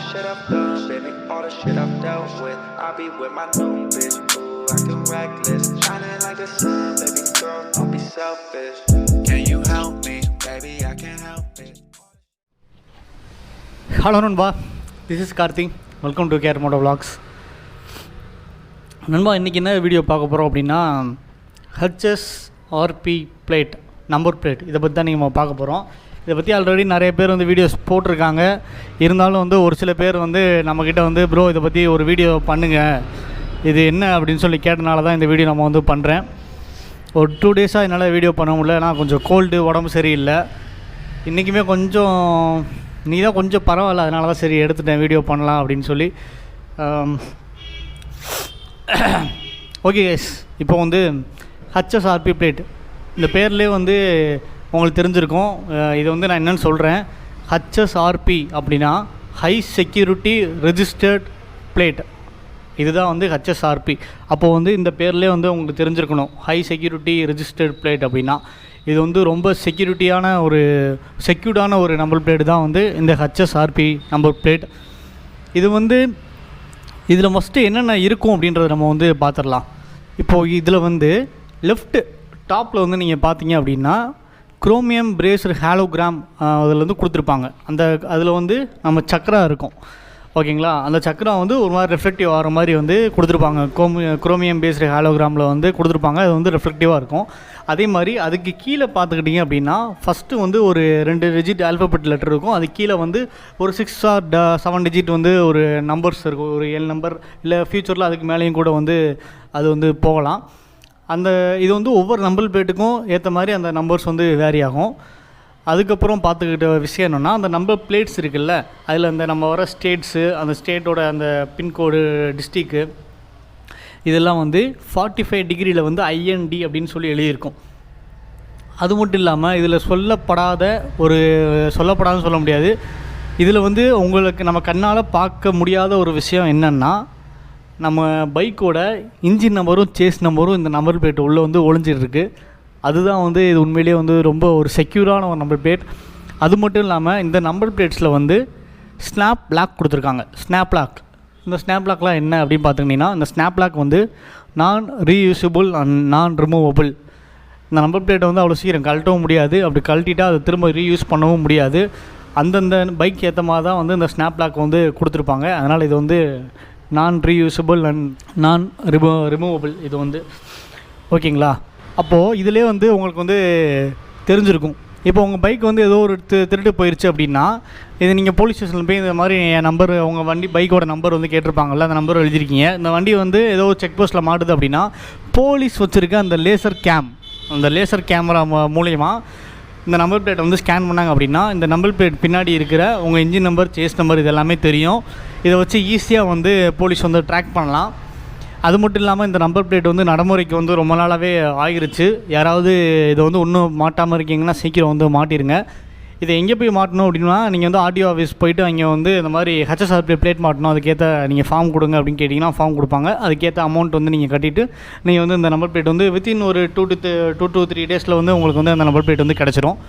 shit I've done, baby, all the shit I've dealt with. I be with my new bitch, ooh, acting reckless, shining like the sun, baby girl, don't be selfish. Can you help me, baby, I can't help it. Hello நண்பா, this is Karthi, welcome to krmotovlogs. நண்பா, இன்றைக்கி என்ன video பார்க்க போகிறோம் அப்படின்னா HSRP plate, number plate, இதை பற்றி தான் நீங்கள் பார்க்க போகிறோம். இதை பற்றி ஆல்ரெடி நிறைய பேர் வந்து வீடியோஸ் போட்டிருக்காங்க. இருந்தாலும் வந்து ஒரு சில பேர் வந்து நம்மக்கிட்ட வந்து ப்ரோ இதை பற்றி ஒரு வீடியோ பண்ணுங்கள், இது என்ன அப்படின்னு சொல்லி கேட்டனால தான் இந்த வீடியோ நம்ம வந்து பண்ணுறேன். ஒரு 2 டேஸாக என்னால் வீடியோ பண்ண முடியல, ஏன்னா கொஞ்சம் கோல்டு, உடம்பு சரியில்லை. இன்றைக்குமே கொஞ்சம் நீ தான் கொஞ்சம் பரவாயில்ல, அதனால தான் சரி எடுத்துட்டேன் வீடியோ பண்ணலாம் அப்படின்னு சொல்லி. ஓகே கைஸ், இப்போ வந்து HSRP பிளேட், இந்த பேர்லேயே வந்து உங்களுக்கு தெரிஞ்சிருக்கும். இது வந்து நான் என்னென்னு சொல்கிறேன். HSRP அப்படின்னா ஹை செக்யூரிட்டி ரெஜிஸ்டர்ட் பிளேட், இதுதான் வந்து HSRP. அப்போது வந்து இந்த பேர்லேயே வந்து உங்களுக்கு தெரிஞ்சிருக்கணும், ஹை செக்யூரிட்டி ரெஜிஸ்டர்ட் பிளேட் அப்படின்னா இது வந்து ரொம்ப செக்யூர்டான ஒரு நம்பர் பிளேட் தான் வந்து இந்த HSRP நம்பர் பிளேட். இது வந்து இதில் மஸ்ட்டு என்னென்ன இருக்கும் அப்படின்றத நம்ம வந்து பார்த்துடலாம். இப்போது இதில் வந்து லெஃப்ட் டாப்பில் வந்து நீங்கள் பார்த்தீங்க அப்படின்னா குரோமியம் பிரேஸ்டு ஹாலோகிராம் அதில் வந்து கொடுத்துருப்பாங்க. அதில் வந்து நம்ம சக்கரா இருக்கும், ஓகேங்களா. அந்த சக்கரா வந்து ஒரு மாதிரி ரெஃப்ளெக்டிவ் ஆகிற மாதிரி வந்து கொடுத்துருப்பாங்க. குரோமியம் பேஸ்டு ஹாலோகிராமில் வந்து கொடுத்துருப்பாங்க. அது வந்து ரெஃப்ளெக்டிவாக இருக்கும். அதே மாதிரி அதுக்கு கீழே பார்த்துக்கிட்டிங்க அப்படின்னா ஃபஸ்ட்டு வந்து ஒரு 2 டிஜிட் ஆல்ஃபபெட் லெட்டர் இருக்கும். அது கீழே வந்து ஒரு 6 or 7 டிஜிட் வந்து ஒரு நம்பர்ஸ் இருக்கும், ஒரு 7 நம்பர், இல்லை ஃப்யூச்சரில் அதுக்கு மேலேயும் கூட வந்து அது வந்து போகலாம். இது வந்து ஒவ்வொரு நம்பர் பிளேட்டுக்கும் ஏற்ற மாதிரி அந்த நம்பர்ஸ் வந்து வேரி ஆகும். அதுக்கப்புறம் பார்த்துக்கிட்ட விஷயம் என்னென்னா, அந்த நம்பர் பிளேட்ஸ் இருக்குல்ல, அதில் அந்த நம்ம வர ஸ்டேட்ஸு, அந்த ஸ்டேட்டோட அந்த பின்கோடு, டிஸ்ட்ரிக்கு, இதெல்லாம் வந்து 45 டிகிரியில் வந்து IND அப்படின்னு சொல்லி எழுதியிருக்கும். அது மட்டும் இல்லாமல் இதில் சொல்லப்படாதுன்னு சொல்ல முடியாது. இதில் வந்து உங்களுக்கு நம்ம கண்ணால் பார்க்க முடியாத ஒரு விஷயம் என்னென்னா, நம்ம பைக்கோட இன்ஜின் நம்பரும் சேஸ் நம்பரும் இந்த நம்பர் பிளேட் உள்ளே வந்து ஒளிஞ்சிருக்கு. அதுதான் வந்து இது உண்மையிலேயே வந்து ரொம்ப ஒரு செக்யூரான ஒரு நம்பர் பிளேட். அது மட்டும் இல்லாமல் இந்த நம்பர் பிளேட்ஸில் வந்து ஸ்னாப் லாக் கொடுத்துருக்காங்க. ஸ்னாப் லாக், இந்த ஸ்னாப் லாக்லாம் என்ன அப்படின்னு பார்த்துக்கிட்டிங்கன்னா, இந்த ஸ்னாப் லாக் வந்து நான் ரீயூசபிள் அண்ட் நான் ரிமூவபிள். இந்த நம்பர் பிளேட்டை வந்து அவ்வளோ சீக்கிரம் கழட்டவும் முடியாது, அப்படி கழட்டிட்டால் அதை திரும்ப ரீயூஸ் பண்ணவும் முடியாது. அந்தந்த பைக் ஏற்ற மாதிரி தான் வந்து இந்த ஸ்னாப் லாக் வந்து கொடுத்துருப்பாங்க. அதனால் இது வந்து நான் ரீயூசபிள் அண்ட் நான் ரிமூவபிள் இது வந்து, ஓகேங்களா. அப்போது இதிலே வந்து உங்களுக்கு வந்து தெரிஞ்சிருக்கும். இப்போ உங்கள் பைக் வந்து ஏதோ ஒரு திருட்டு போயிடுச்சு அப்படின்னா, இது நீங்கள் போலீஸ் ஸ்டேஷனில் போய் இந்த மாதிரி என் நம்பர், உங்கள் பைக்கோட நம்பர் வந்து கேட்டிருப்பாங்கள்ல, அந்த நம்பர் எழுதிருக்கீங்க, இந்த வண்டி வந்து ஏதோ செக் போஸ்ட்டில் மாட்டுது அப்படின்னா, போலீஸ் வச்சுருக்க அந்த லேசர் கேமரா மூலயமா இந்த நம்பர் பிளேட்டை வந்து ஸ்கேன் பண்ணாங்க அப்படின்னா, இந்த நம்பர் பிளேட் பின்னாடி இருக்கிற உங்கள் இன்ஜின் நம்பர், சேஸ் நம்பர், இது எல்லாமே தெரியும். இதை வச்சு ஈஸியாக வந்து போலீஸ் வந்து ட்ராக் பண்ணலாம். அது மட்டும் இல்லாமல் இந்த நம்பர் பிளேட் வந்து நடைமுறைக்கு வந்து ரொம்ப நாளாகவே ஆகிருச்சு. யாராவது இதை வந்து இன்னும் மாட்டாமல் இருக்கீங்கன்னா சீக்கிரம் வந்து மாட்டிடுங்க. இதை எங்கே போய் மாட்டணும் அப்படின்னா, நீங்கள் வந்து ஆர்டிஓ ஆஃபீஸ் போய்ட்டு அங்கே வந்து இந்த மாதிரி HSRP பிளேட் மாட்டணும், அதுக்கேற்ற நீங்கள் ஃபார்ம் கொடுங்க அப்படின்னு கேட்டிங்கன்னா ஃபார்ம் கொடுப்பாங்க. அதுக்கேற்ற அமௌண்ட் வந்து நீங்கள் கட்டிவிட்டு நீங்கள் வந்து இந்த நம்பர் பிளேட் வந்து வித்தின் ஒரு 2 to 3 டேஸில் வந்து உங்களுக்கு வந்து அந்த நம்பர் பிளேட் வந்து கிடச்சிரும்.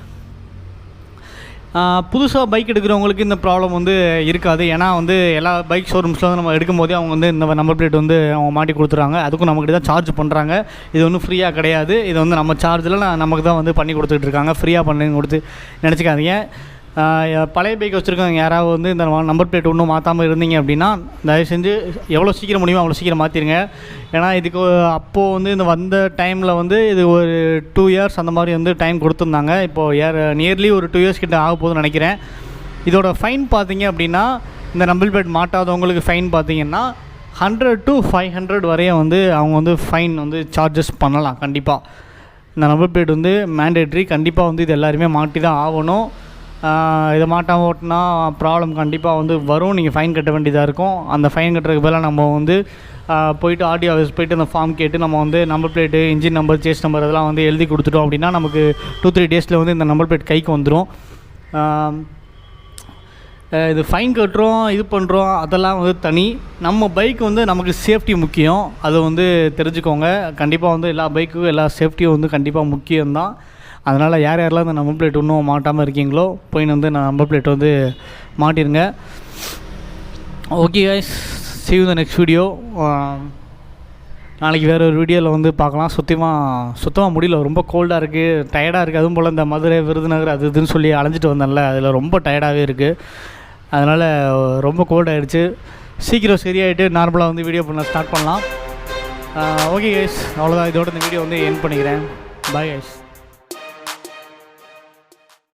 புதுசாக பைக் எடுக்கிறவங்களுக்கு இந்த ப்ராப்ளம் வந்து இருக்காது. ஏன்னா வந்து எல்லா பைக் ஷோரூம்ஸில் வந்து நம்ம எடுக்கும் போதே அவங்க வந்து இந்த நம்பர் பிளேட் வந்து அவங்க மாட்டி கொடுத்துறாங்க. அதுக்கும் நம்மக்கிட்ட தான் சார்ஜ் பண்ணுறாங்க. இது ஒன்றும் ஃப்ரீயாக கிடையாது. இது வந்து நம்ம சார்ஜில் நமக்கு தான் வந்து பண்ணி கொடுத்துட்ருக்காங்க. ஃப்ரீயாக பண்ணி கொடுத்து நினச்சிக்காதீங்க. பழைய பைக் வச்சுருக்கவங்க யாராவது வந்து இந்த நம்பர் பிளேட் ஒன்றும் மாற்றாமல் இருந்தீங்க அப்படின்னா, தயவு செஞ்சு எவ்வளோ சீக்கிரம் முடியுமோ அவ்வளோ சீக்கிரம் மாற்றிடுங்க. ஏன்னா இதுக்கு அப்போது வந்து இந்த வந்த டைமில் வந்து இது ஒரு 2 years அந்த மாதிரி வந்து டைம் கொடுத்துருந்தாங்க. இப்போது நியர்லி ஒரு 2 years கிட்ட ஆக போகுதுன்னு நினைக்கிறேன். இதோட ஃபைன் பார்த்தீங்க அப்படின்னா, இந்த நம்பர் பிளேட் மாட்டாதவங்களுக்கு ஃபைன் பார்த்தீங்கன்னா 100 to 500 வரையும் வந்து அவங்க வந்து ஃபைன் வந்து சார்ஜஸ் பண்ணலாம். கண்டிப்பாக இந்த நம்பர் பிளேட் வந்து மேண்டேட்ரி, கண்டிப்பாக வந்து இது எல்லாருமே மாட்டி தான் ஆகணும். இதை மாட்டாமல் ஓட்டினா ப்ராப்ளம் கண்டிப்பாக வந்து வரும். நீங்கள் ஃபைன் கட்ட வேண்டியதாக இருக்கும். அந்த ஃபைன் கட்டுறதுக்கு பதிலாக நம்ம வந்து போய்ட்டு ஆர்டிஓ ஆஃபீஸ் போய்ட்டு அந்த ஃபார்ம் கேட்டு நம்ம வந்து number plate, engine number, chassis number அதெல்லாம் வந்து எழுதி கொடுத்துட்டோம் அப்படின்னா நமக்கு 2-3 டேஸில் வந்து இந்த நம்பர் பிளேட் கைக்கு வந்துடும். இது ஃபைன் கட்டுறோம், இது பண்ணுறோம், அதெல்லாம் வந்து தனி. நம்ம பைக் வந்து நமக்கு சேஃப்டி முக்கியம், அதை வந்து தெரிஞ்சுக்கோங்க. கண்டிப்பாக வந்து எல்லா பைக்குக்கும் எல்லா சேஃப்டியும் வந்து கண்டிப்பாக முக்கியம்தான். அதனால் யாரெல்லாம் இந்த நம்பர் பிளேட் இன்னும் மாட்டாமல் இருக்கீங்களோ போய் வந்து நான் நம்பர் பிளேட் வந்து மாட்டிடுங்க. Okay guys, see you in the next video. நாளைக்கு வேறு ஒரு வீடியோவில் வந்து பார்க்கலாம். சுத்தமாக முடியல, ரொம்ப கோல்டாக இருக்குது, டயர்டாக இருக்குது. அதுவும் போல் இந்த மதுரை விருதுநகர் அது இதுன்னு சொல்லி அலைஞ்சிட்டு வந்தேன்ல, அதில் ரொம்ப டயர்டாகவே இருக்குது. அதனால் ரொம்ப கோல்ட் ஆகிடுச்சு. சீக்கிரம் சரியாயிட்டு நார்மலாக வந்து வீடியோ பண்ண ஸ்டார்ட் பண்ணலாம். ஓகே கைஸ், அவ்வளோதான். இதோட இந்த வீடியோ வந்து எண்ட் பண்ணிக்கிறேன். Bye guys.